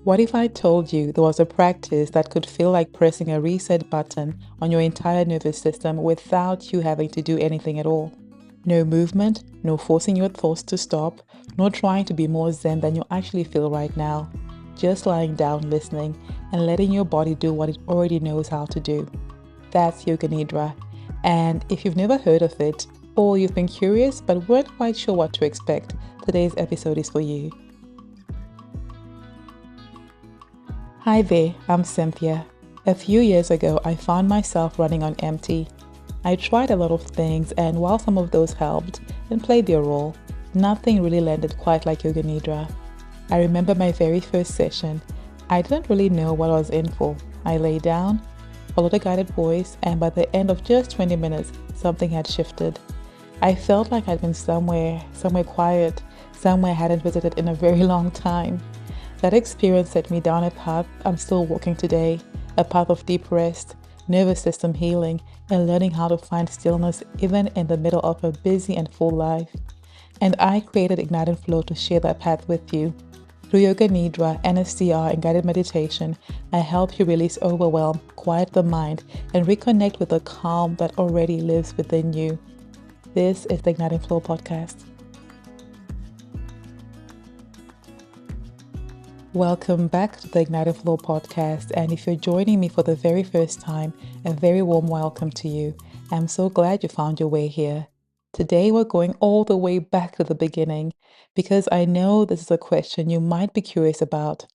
What if I told you there was a practice that could feel like pressing a reset button on your entire nervous system without you having to do anything at all? No movement, no forcing your thoughts to stop, no trying to be more zen than you actually feel right now. Just lying down, listening, and letting your body do what it already knows how to do. That's Yoga Nidra. And if you've never heard of it, or you've been curious but weren't quite sure what to expect, today's episode is for you. Hi there, I'm Cynthia. A few years ago, I found myself running on empty. I tried a lot of things, and while some of those helped and played their role, nothing really landed quite like Yoga Nidra. I remember my very first session. I didn't really know what I was in for. I lay down, followed a guided voice, and by the end of just 20 minutes, something had shifted. I felt like I'd been somewhere quiet, somewhere I hadn't visited in a very long time. That experience set me down a path I'm still walking today, a path of deep rest, nervous system healing, and learning how to find stillness even in the middle of a busy and full life. And I created Ignite and Flow to share that path with you. Through Yoga Nidra, NSDR, and guided meditation, I help you release overwhelm, quiet the mind, and reconnect with the calm that already lives within you. This is the Ignite and Flow podcast. Welcome back to the Ignite and Flow podcast. And if you're joining me for the very first time, a very warm welcome to you. I'm so glad you found your way here. Today, we're going all the way back to the beginning because I know this is a question you might be curious about.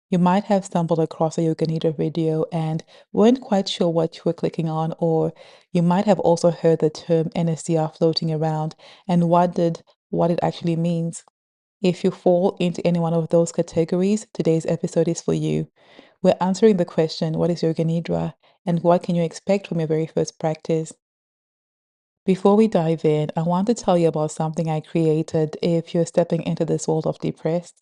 You might have stumbled across a Yoga Nidra video and weren't quite sure what you were clicking on, or you might have also heard the term NSDR floating around and wondered what it actually means. If you fall into any one of those categories, today's episode is for you. We're answering the question, what is Yoga Nidra and what can you expect from your very first practice? Before we dive in, I want to tell you about something I created if you're stepping into this world of depressed.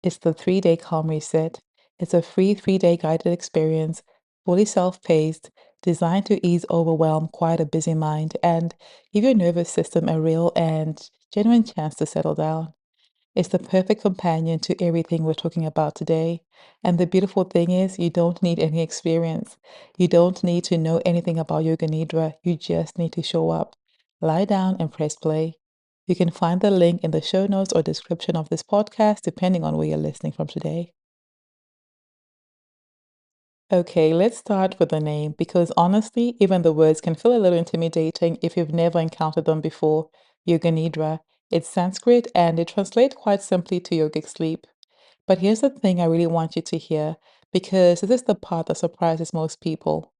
It's the 3-day Calm Reset. It's a free 3-day guided experience, fully self-paced, designed to ease overwhelm, quiet a busy mind, and give your nervous system a real and genuine chance to settle down. It's the perfect companion to everything we're talking about today. And the beautiful thing is, you don't need any experience. You don't need to know anything about Yoga Nidra. You just need to show up, lie down, and press play. You can find the link in the show notes or description of this podcast, depending on where you're listening from today. Okay, let's start with the name because honestly, even the words can feel a little intimidating if you've never encountered them before. Yoga Nidra. It's Sanskrit and it translates quite simply to yogic sleep. But here's the thing I really want you to hear because this is the part that surprises most people.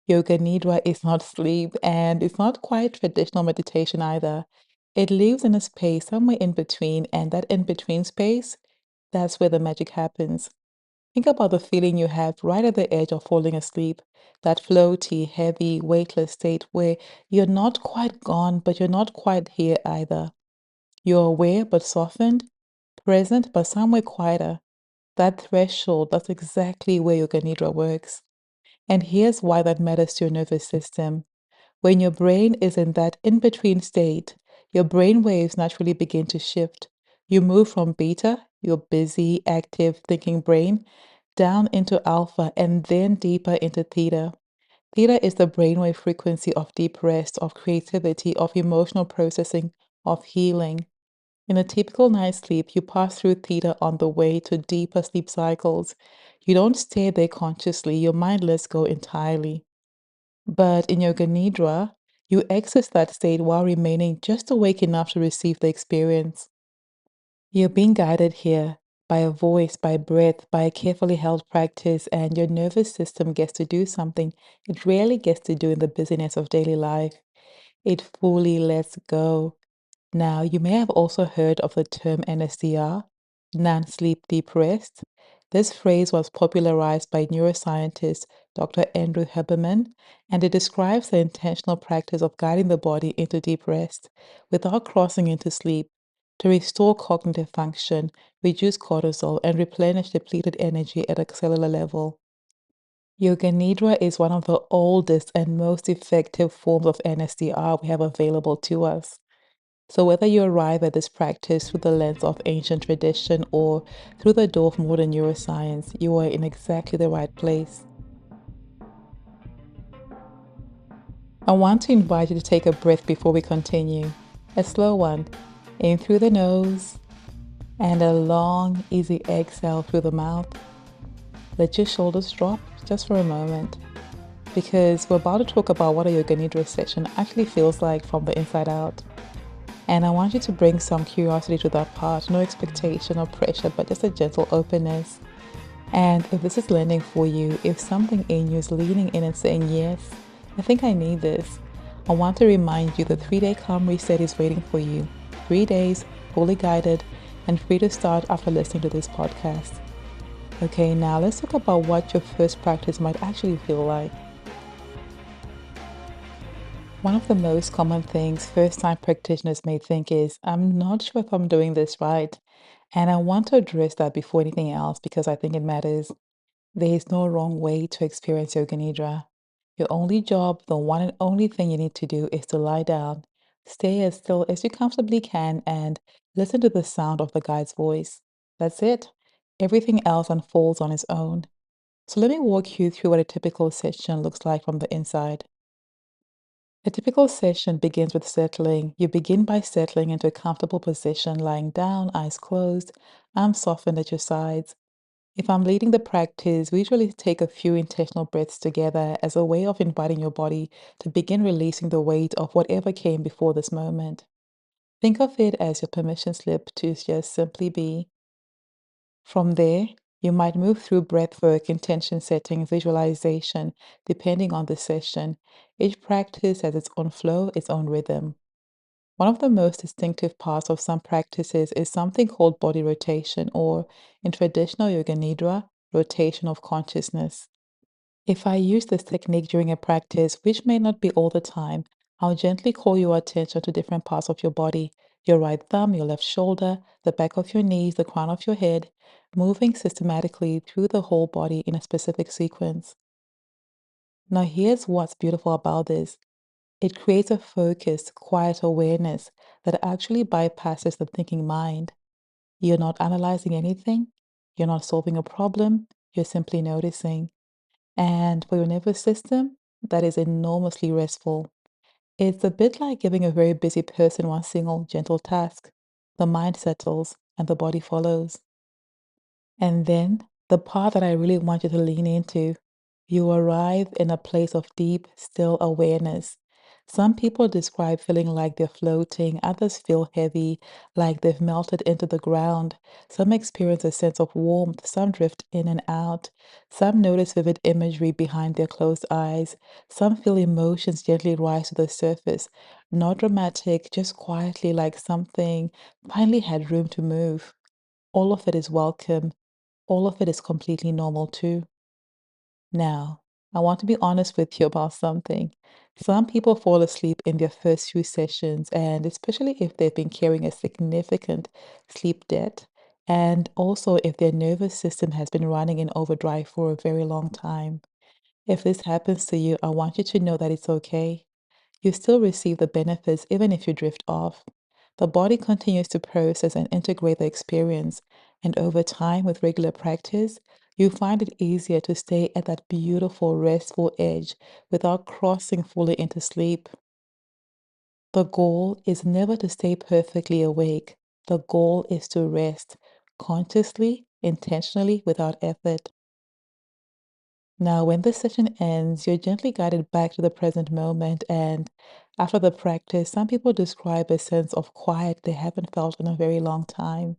Yoga Nidra is not sleep and it's not quite traditional meditation either. It lives in a space somewhere in between, and that in between space, that's where the magic happens. Think about the feeling you have right at the edge of falling asleep, that floaty, heavy, weightless state where you're not quite gone, but you're not quite here either. You're aware but softened, present but somewhere quieter. That threshold, that's exactly where Yoga Nidra works. And here's why that matters to your nervous system. When your brain is in that in between state, your brain waves naturally begin to shift. You move from beta, your busy, active, thinking brain, down into alpha and then deeper into theta. Theta is the brainwave frequency of deep rest, of creativity, of emotional processing, of healing. In a typical night's sleep, you pass through theta on the way to deeper sleep cycles. You don't stay there consciously, your mind lets go entirely. But in Yoga Nidra, you exit that state while remaining just awake enough to receive the experience. You're being guided here by a voice, by breath, by a carefully held practice, and your nervous system gets to do something it rarely gets to do in the busyness of daily life. It fully lets go. Now, you may have also heard of the term NSDR, non-sleep deep rest. This phrase was popularized by neuroscientist Dr. Andrew Huberman, and it describes the intentional practice of guiding the body into deep rest without crossing into sleep to restore cognitive function, reduce cortisol, and replenish depleted energy at a cellular level. Yoga Nidra is one of the oldest and most effective forms of NSDR we have available to us. So whether you arrive at this practice through the lens of ancient tradition or through the door of modern neuroscience, you are in exactly the right place. I want to invite you to take a breath before we continue. A slow one, in through the nose, and a long, easy exhale through the mouth. Let your shoulders drop just for a moment, because we're about to talk about what a Yoga Nidra session actually feels like from the inside out. And I want you to bring some curiosity to that part, no expectation or pressure, but just a gentle openness. And if this is landing for you, if something in you is leaning in and saying, yes, I think I need this, I want to remind you the 3-day calm reset is waiting for you. 3 days, fully guided, and free to start after listening to this podcast. Okay, now let's talk about what your first practice might actually feel like. One of the most common things first-time practitioners may think is, I'm not sure if I'm doing this right. And I want to address that before anything else because I think it matters. There is no wrong way to experience Yoga Nidra. Your only job, the one and only thing you need to do is to lie down, stay as still as you comfortably can, and listen to the sound of the guide's voice. That's it. Everything else unfolds on its own. So let me walk you through what a typical session looks like from the inside. A typical session begins with settling. You begin by settling into a comfortable position, lying down, eyes closed, arms softened at your sides. If I'm leading the practice, we usually take a few intentional breaths together as a way of inviting your body to begin releasing the weight of whatever came before this moment. Think of it as your permission slip to just simply be. From there, you might move through breathwork, intention setting, visualization, depending on the session. Each practice has its own flow, its own rhythm. One of the most distinctive parts of some practices is something called body rotation, or in traditional Yoga Nidra, rotation of consciousness. If I use this technique during a practice, which may not be all the time, I'll gently call your attention to different parts of your body: your right thumb, your left shoulder, the back of your knees, the crown of your head, moving systematically through the whole body in a specific sequence. Now, here's what's beautiful about this. It creates a focused, quiet awareness that actually bypasses the thinking mind. You're not analyzing anything, you're not solving a problem, you're simply noticing. And for your nervous system, that is enormously restful. It's a bit like giving a very busy person one single gentle task. The mind settles and the body follows. And then the part that I really want you to lean into, you arrive in a place of deep, still awareness. Some people describe feeling like they're floating, others feel heavy, like they've melted into the ground. Some experience a sense of warmth, some drift in and out. Some notice vivid imagery behind their closed eyes. Some feel emotions gently rise to the surface, not dramatic, just quietly, like something finally had room to move. All of it is welcome. All of it is completely normal too. Now, I want to be honest with you about something. Some people fall asleep in their first few sessions, and especially if they've been carrying a significant sleep debt, and also if their nervous system has been running in overdrive for a very long time. If this happens to you, I want you to know that it's okay. You still receive the benefits even if you drift off. The body continues to process and integrate the experience, and over time, with regular practice, you find it easier to stay at that beautiful, restful edge without crossing fully into sleep. The goal is never to stay perfectly awake. The goal is to rest consciously, intentionally, without effort. Now, when the session ends, you're gently guided back to the present moment. And after the practice, some people describe a sense of quiet they haven't felt in a very long time.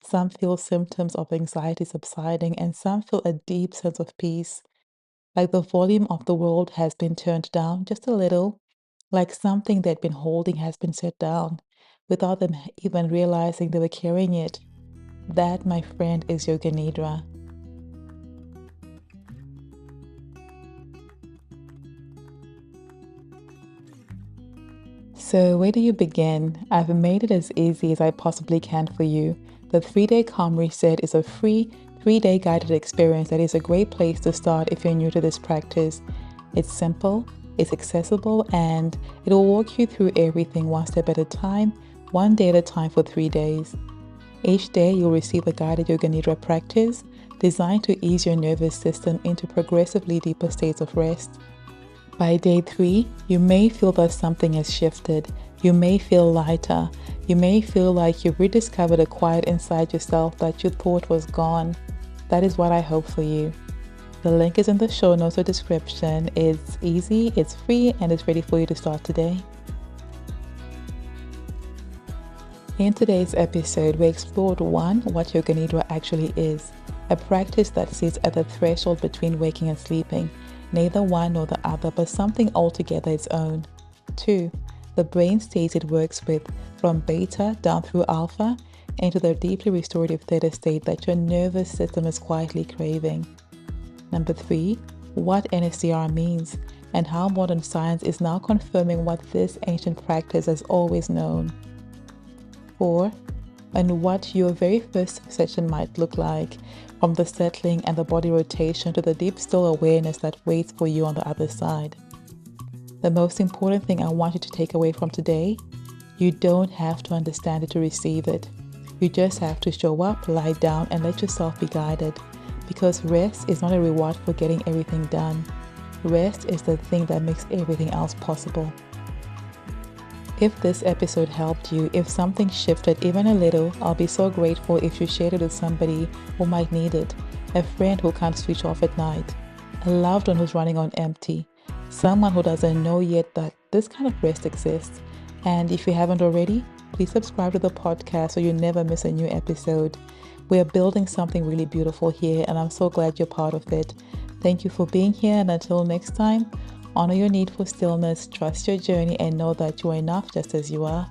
Some feel symptoms of anxiety subsiding, and some feel a deep sense of peace, like the volume of the world has been turned down just a little, like something they'd been holding has been set down without them even realizing they were carrying it. That, my friend, is Yoga Nidra. So, where do you begin? I've made it as easy as I possibly can for you. The 3-day Calm Reset is a free 3-day guided experience that is a great place to start if you're new to this practice. It's simple, it's accessible, and it will walk you through everything one step at a time one day at a time for 3 days. Each day, you'll receive a guided Yoga Nidra practice designed to ease your nervous system into progressively deeper states of rest. By day 3, you may feel that something has shifted. You may feel lighter. You may feel like you've rediscovered a quiet inside yourself that you thought was gone. That is what I hope for you. The link is in the show notes or description. It's easy, it's free, and it's ready for you to start today. In today's episode, we explored 1, what Yoga Nidra actually is, a practice that sits at the threshold between waking and sleeping, neither one nor the other, but something altogether its own. 2, the brain states it works with, from beta down through alpha, into the deeply restorative theta state that your nervous system is quietly craving. Number 3, what NSDR means, and how modern science is now confirming what this ancient practice has always known. 4, and what your very first session might look like, from the settling and the body rotation to the deep still awareness that waits for you on the other side. The most important thing I want you to take away from today, you don't have to understand it to receive it. You just have to show up, lie down, and let yourself be guided. Because rest is not a reward for getting everything done. Rest is the thing that makes everything else possible. If this episode helped you, if something shifted even a little, I'll be so grateful if you shared it with somebody who might need it. A friend who can't switch off at night. A loved one who's running on empty. Someone who doesn't know yet that this kind of rest exists. And if you haven't already, please subscribe to the podcast so you never miss a new episode. We are building something really beautiful here, and I'm so glad you're part of it. Thank you for being here, and until next time, honor your need for stillness, trust your journey, and know that you are enough just as you are.